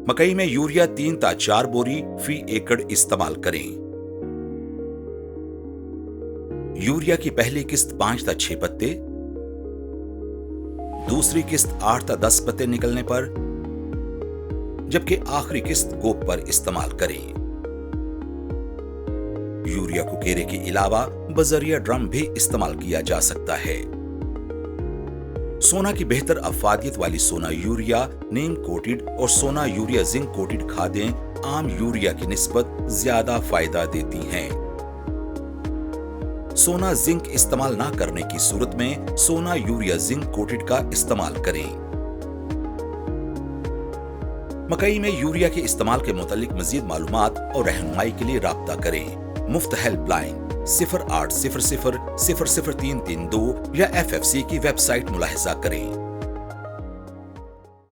मकई में यूरिया 3 تا 4 बोरी फी एकड़ इस्तेमाल करें। यूरिया की पहली किस्त 5 تا 6 पत्ते, दूसरी किस्त 8 تا 10 पत्ते निकलने पर, जबकि आखिरी किस्त गोप पर इस्तेमाल करें। यूरिया को केरे के अलावा बजरिया ड्रम भी इस्तेमाल किया जा सकता है। सोना की बेहतर अफादियत वाली सोना यूरिया नीम कोटेड और सोना यूरिया जिंक कोटेड खादें आम यूरिया की निस्बत ज्यादा फायदा देती हैं। सोना जिंक इस्तेमाल ना करने की सूरत में सोना यूरिया जिंक कोटेड का इस्तेमाल करें। मकई में यूरिया के इस्तेमाल के मुतालिक मजीद मालूमात और रहनुमाई के लिए राब्ता करें। मुफ्त हेल्पलाइन 0800 00332 या FFC की वेबसाइट मुलाहिजा करें।